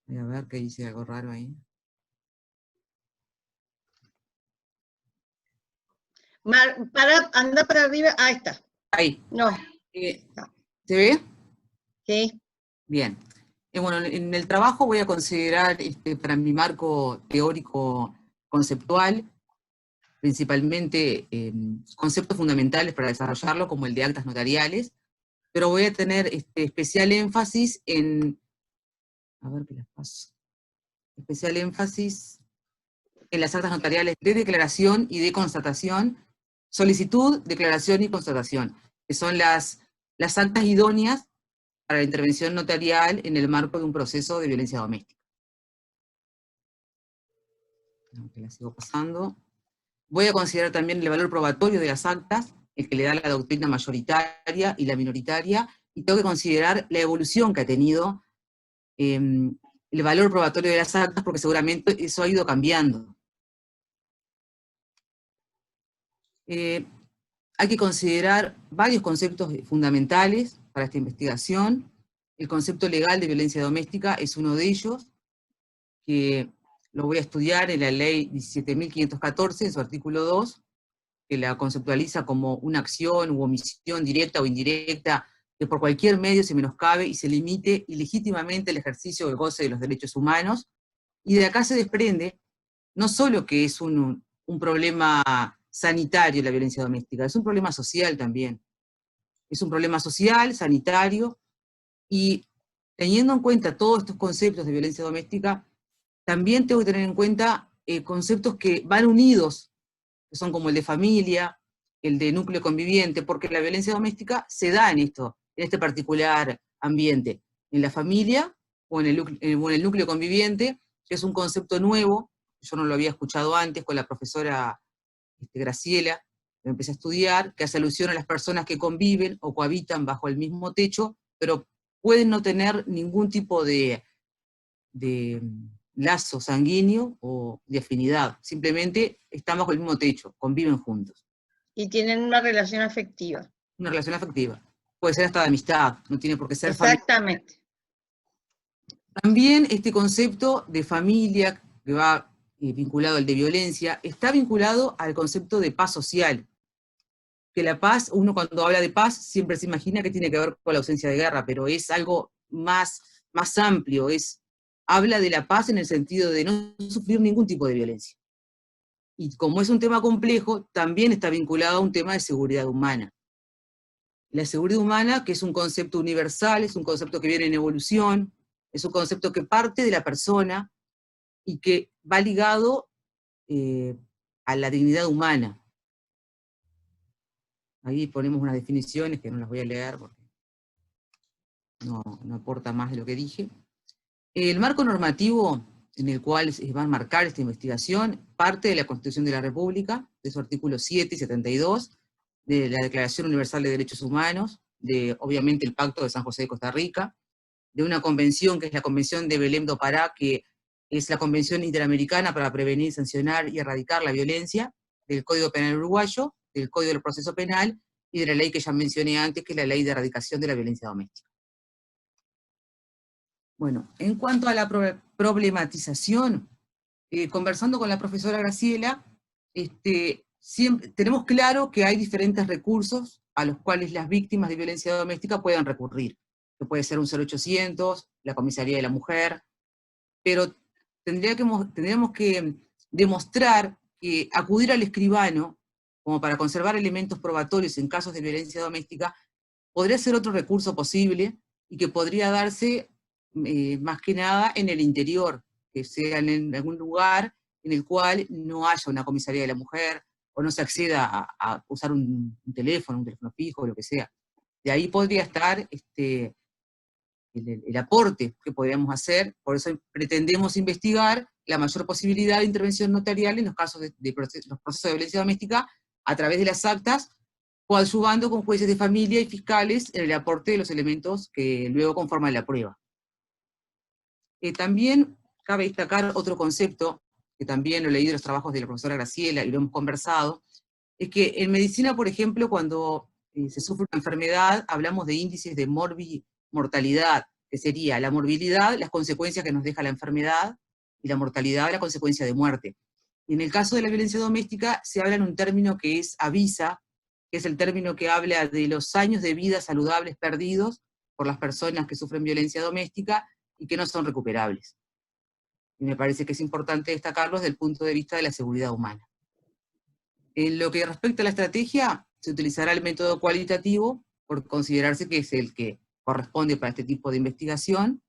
Voy a ver que hice algo raro ahí. Anda para arriba, ahí está. Ahí. No. ¿Se ve? Sí. Bien. Bueno, en el trabajo voy a considerar, para mi marco teórico conceptual, principalmente conceptos fundamentales para desarrollarlo, como el de actas notariales, pero voy a tener especial énfasis en, a ver qué les paso, especial énfasis en las actas notariales de declaración y de constatación, solicitud, declaración y constatación, que son las actas idóneas para la intervención notarial en el marco de un proceso de violencia doméstica. Que la sigo pasando. Voy a considerar también el valor probatorio de las actas, el que le da la doctrina mayoritaria y la minoritaria, y tengo que considerar la evolución que ha tenido el valor probatorio de las actas, porque seguramente eso ha ido cambiando. Hay que considerar varios conceptos fundamentales para esta investigación. El concepto legal de violencia doméstica es uno de ellos, que lo voy a estudiar en la ley 17.514, en su artículo 2, que la conceptualiza como una acción u omisión directa o indirecta que por cualquier medio se menoscabe y se limite ilegítimamente el ejercicio o el goce de los derechos humanos. Y de acá se desprende no solo que es un problema sanitario la violencia doméstica, es un problema social también. Es un problema social, sanitario, y teniendo en cuenta todos estos conceptos de violencia doméstica, también tengo que tener en cuenta conceptos que van unidos, que son como el de familia, el de núcleo conviviente, porque la violencia doméstica se da en este particular ambiente, en la familia o en el núcleo conviviente, que es un concepto nuevo, yo no lo había escuchado antes con la profesora Graciela, lo empecé a estudiar, que hace alusión a las personas que conviven o cohabitan bajo el mismo techo, pero pueden no tener ningún tipo de lazo sanguíneo o de afinidad, simplemente están bajo el mismo techo, conviven juntos. Y tienen una relación afectiva. Una relación afectiva. Puede ser hasta de amistad, no tiene por qué ser familia. Exactamente. También este concepto de familia, que va vinculado al de violencia, está vinculado al concepto de paz social. Que la paz, uno cuando habla de paz siempre se imagina que tiene que ver con la ausencia de guerra, pero es algo más amplio, habla de la paz en el sentido de no sufrir ningún tipo de violencia. Y como es un tema complejo, también está vinculado a un tema de seguridad humana. La seguridad humana, que es un concepto universal, es un concepto que viene en evolución, es un concepto que parte de la persona y que va ligado a la dignidad humana. Ahí ponemos unas definiciones que no las voy a leer porque no aporta más de lo que dije. El marco normativo en el cual se va a marcar esta investigación parte de la Constitución de la República, de su artículo 7 y 72, de la Declaración Universal de Derechos Humanos, de obviamente el Pacto de San José de Costa Rica, de una convención que es la Convención de Belém do Pará, que es la Convención Interamericana para prevenir, sancionar y erradicar la violencia, del Código Penal Uruguayo, del Código del Proceso Penal, y de la ley que ya mencioné antes, que es la Ley de Erradicación de la Violencia Doméstica. Bueno, en cuanto a la problematización, conversando con la profesora Graciela, siempre tenemos claro que hay diferentes recursos a los cuales las víctimas de violencia doméstica puedan recurrir, que puede ser un 0800, la Comisaría de la Mujer, pero tendríamos que demostrar que acudir al escribano, como para conservar elementos probatorios en casos de violencia doméstica, podría ser otro recurso posible, y que podría darse más que nada en el interior, que sea en algún lugar en el cual no haya una comisaría de la mujer, o no se acceda a usar un teléfono fijo, o lo que sea. De ahí podría estar el aporte que podríamos hacer, por eso pretendemos investigar la mayor posibilidad de intervención notarial en los casos de los procesos de violencia doméstica, a través de las actas, coadyuvando con jueces de familia y fiscales en el aporte de los elementos que luego conforman la prueba. También cabe destacar otro concepto, que también lo he leído en los trabajos de la profesora Graciela y lo hemos conversado, es que en medicina, por ejemplo, cuando se sufre una enfermedad, hablamos de índices de mortalidad, que sería la morbilidad, las consecuencias que nos deja la enfermedad, y la mortalidad, la consecuencia de muerte. Y en el caso de la violencia doméstica, se habla en un término que es avisa, que es el término que habla de los años de vida saludables perdidos por las personas que sufren violencia doméstica y que no son recuperables. Y me parece que es importante destacarlo desde el punto de vista de la seguridad humana. En lo que respecta a la estrategia, se utilizará el método cualitativo, por considerarse que es el que corresponde para este tipo de investigación,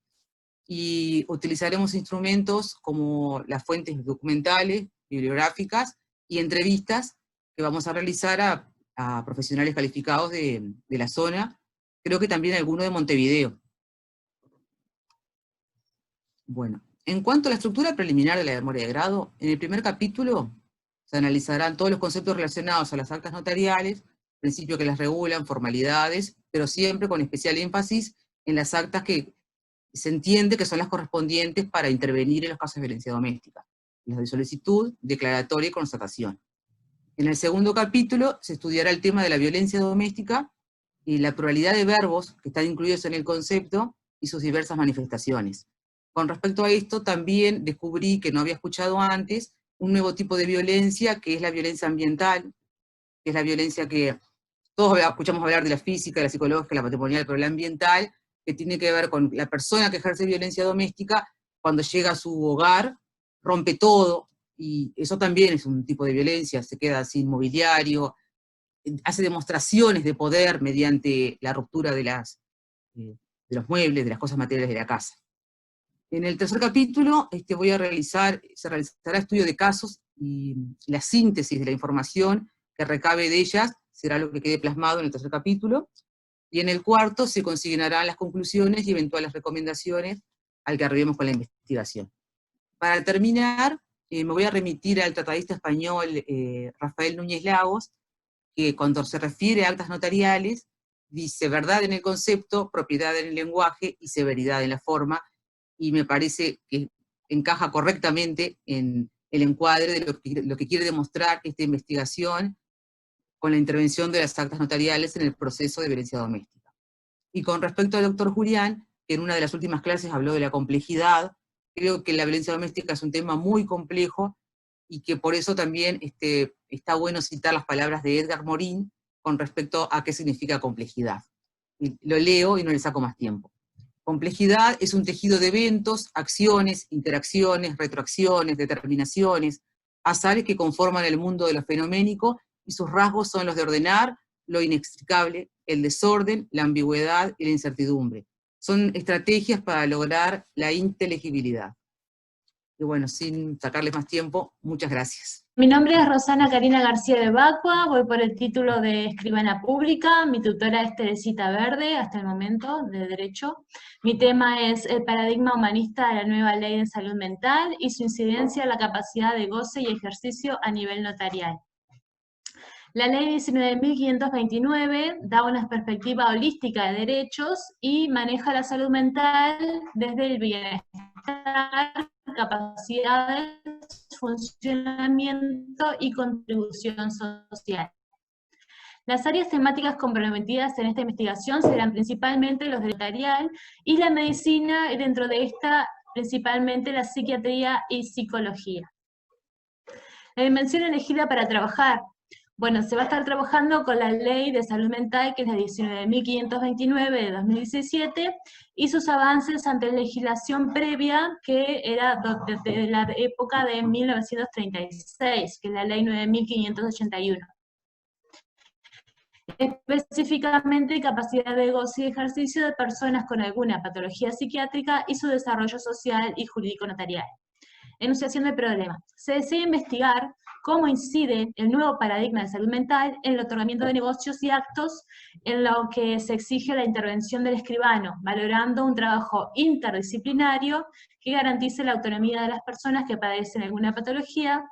y utilizaremos instrumentos como las fuentes documentales, bibliográficas y entrevistas que vamos a realizar a profesionales calificados de la zona, creo que también alguno de Montevideo. Bueno, en cuanto a la estructura preliminar de la memoria de grado, en el primer capítulo se analizarán todos los conceptos relacionados a las actas notariales, principios que las regulan, formalidades, pero siempre con especial énfasis en las actas que se entiende que son las correspondientes para intervenir en los casos de violencia doméstica, las de solicitud, declaratoria y constatación. En el segundo capítulo se estudiará el tema de la violencia doméstica y la pluralidad de verbos que están incluidos en el concepto y sus diversas manifestaciones. Con respecto a esto, también descubrí, que no había escuchado antes, un nuevo tipo de violencia, que es la violencia ambiental, que es la violencia que todos escuchamos hablar de la física, la psicológica, la patrimonial, pero la ambiental, que tiene que ver con la persona que ejerce violencia doméstica, cuando llega a su hogar, rompe todo, y eso también es un tipo de violencia, se queda sin mobiliario, hace demostraciones de poder mediante la ruptura de los muebles, de las cosas materiales de la casa. En el tercer capítulo se realizará estudio de casos y la síntesis de la información que recabe de ellas será lo que quede plasmado en el tercer capítulo, y en el cuarto se consignarán las conclusiones y eventuales recomendaciones al que arribemos con la investigación. Para terminar, me voy a remitir al tratadista español Rafael Núñez Lagos, que cuando se refiere a actas notariales, dice verdad en el concepto, propiedad en el lenguaje y severidad en la forma, y me parece que encaja correctamente en el encuadre de lo que quiere demostrar esta investigación con la intervención de las actas notariales en el proceso de violencia doméstica. Y con respecto al doctor Julián, que en una de las últimas clases habló de la complejidad, creo que la violencia doméstica es un tema muy complejo, y que por eso también está bueno citar las palabras de Edgar Morin con respecto a qué significa complejidad. Y lo leo y no le saco más tiempo. Complejidad es un tejido de eventos, acciones, interacciones, retroacciones, determinaciones, azares que conforman el mundo de lo fenoménico, y sus rasgos son los de ordenar, lo inextricable, el desorden, la ambigüedad y la incertidumbre. Son estrategias para lograr la inteligibilidad. Y bueno, sin sacarles más tiempo, muchas gracias. Mi nombre es Rosana Karina García de Bacua, voy por el título de escribana pública, mi tutora es Teresita Verde, hasta el momento, de Derecho. Mi tema es el paradigma humanista de la nueva ley de salud mental y su incidencia en la capacidad de goce y ejercicio a nivel notarial. La ley 19.529 da una perspectiva holística de derechos y maneja la salud mental desde el bienestar, capacidades, funcionamiento y contribución social. Las áreas temáticas comprometidas en esta investigación serán principalmente los de notarial y la medicina, y dentro de esta principalmente la psiquiatría y psicología. La dimensión elegida para trabajar. Bueno, se va a estar trabajando con la Ley de Salud Mental, que es la 19.529 de 2017, y sus avances ante legislación previa, que era desde la época de 1936, que es la Ley 9.581. Específicamente, capacidad de goce y ejercicio de personas con alguna patología psiquiátrica y su desarrollo social y jurídico notarial. Enunciación del problema. Se desea investigar cómo incide el nuevo paradigma de salud mental en el otorgamiento de negocios y actos en lo que se exige la intervención del escribano, valorando un trabajo interdisciplinario que garantice la autonomía de las personas que padecen alguna patología,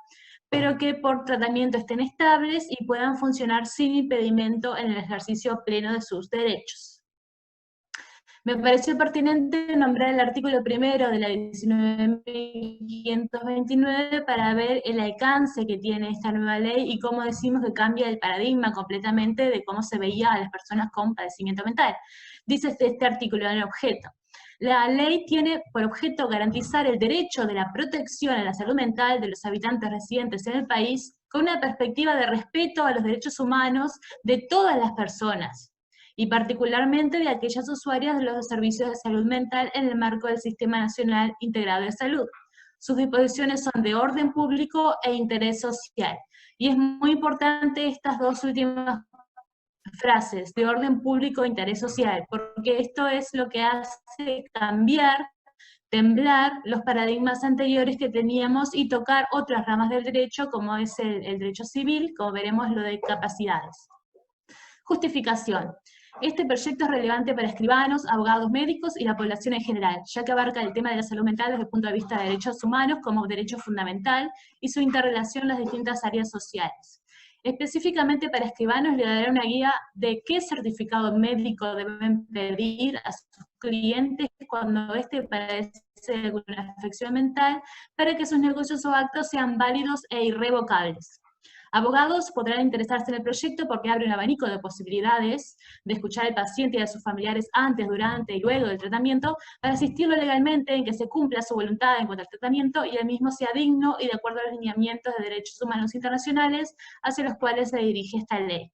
pero que por tratamiento estén estables y puedan funcionar sin impedimento en el ejercicio pleno de sus derechos. Me pareció pertinente nombrar el artículo primero de la 19.529 1529 para ver el alcance que tiene esta nueva ley y cómo decimos que cambia el paradigma completamente de cómo se veía a las personas con padecimiento mental. Dice este artículo en el objeto: la ley tiene por objeto garantizar el derecho de la protección a la salud mental de los habitantes residentes en el país con una perspectiva de respeto a los derechos humanos de todas las personas, y particularmente de aquellas usuarias de los servicios de salud mental en el marco del Sistema Nacional Integrado de Salud. Sus disposiciones son de orden público e interés social. Y es muy importante estas dos últimas frases, de orden público e interés social, porque esto es lo que hace cambiar, temblar los paradigmas anteriores que teníamos y tocar otras ramas del derecho, como es el derecho civil, como veremos lo de capacidades. Justificación. Este proyecto es relevante para escribanos, abogados, médicos y la población en general, ya que abarca el tema de la salud mental desde el punto de vista de derechos humanos como derecho fundamental y su interrelación en las distintas áreas sociales. Específicamente para escribanos le daré una guía de qué certificado médico deben pedir a sus clientes cuando éste padece alguna afección mental para que sus negocios o actos sean válidos e irrevocables. Abogados podrán interesarse en el proyecto porque abre un abanico de posibilidades de escuchar al paciente y a sus familiares antes, durante y luego del tratamiento para asistirlo legalmente en que se cumpla su voluntad en cuanto al tratamiento y el mismo sea digno y de acuerdo a los lineamientos de derechos humanos internacionales hacia los cuales se dirige esta ley.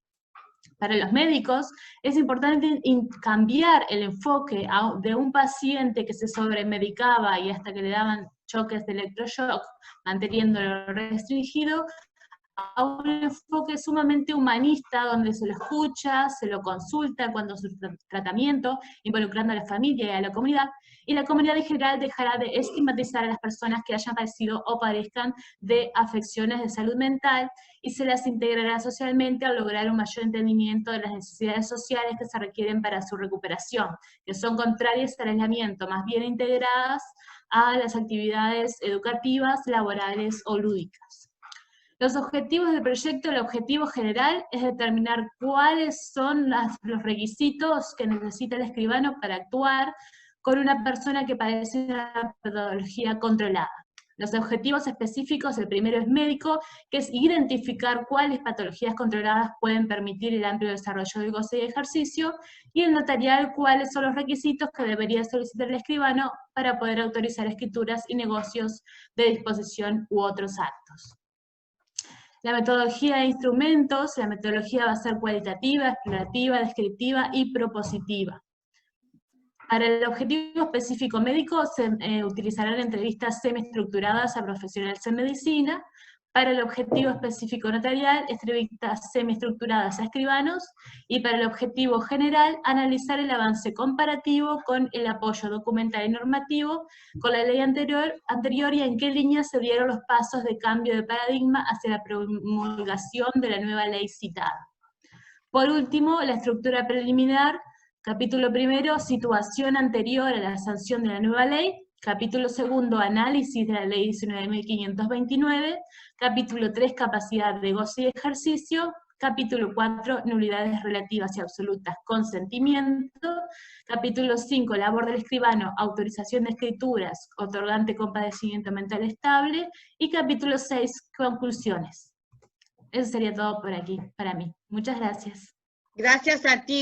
Para los médicos es importante cambiar el enfoque de un paciente que se sobremedicaba y hasta que le daban choques de electroshock, manteniéndolo restringido, a un enfoque sumamente humanista, donde se lo escucha, se lo consulta cuando su tratamiento, involucrando a la familia y a la comunidad en general dejará de estigmatizar a las personas que hayan padecido o padezcan de afecciones de salud mental, y se las integrará socialmente al lograr un mayor entendimiento de las necesidades sociales que se requieren para su recuperación, que son contrarias al aislamiento, más bien integradas a las actividades educativas, laborales o lúdicas. Los objetivos del proyecto: el objetivo general es determinar cuáles son los requisitos que necesita el escribano para actuar con una persona que padece una patología controlada. Los objetivos específicos: el primero es médico, que es identificar cuáles patologías controladas pueden permitir el amplio desarrollo del goce y ejercicio, y el notarial, cuáles son los requisitos que debería solicitar el escribano para poder autorizar escrituras y negocios de disposición u otros actos. La metodología de instrumentos: la metodología va a ser cualitativa, explorativa, descriptiva y propositiva. Para el objetivo específico médico se utilizarán entrevistas semiestructuradas a profesionales en medicina. Para el objetivo específico notarial, entrevistas semiestructuradas a escribanos. Y para el objetivo general, analizar el avance comparativo con el apoyo documental y normativo con la ley anterior y en qué línea se dieron los pasos de cambio de paradigma hacia la promulgación de la nueva ley citada. Por último, la estructura preliminar: capítulo primero, situación anterior a la sanción de la nueva ley. Capítulo segundo, análisis de la ley 19.529. Capítulo 3, capacidad de goce y ejercicio. Capítulo 4, nulidades relativas y absolutas, consentimiento. Capítulo 5, labor del escribano, autorización de escrituras, otorgante con padecimiento mental estable. Y capítulo 6, conclusiones. Eso sería todo por aquí, para mí. Muchas gracias. Gracias a ti.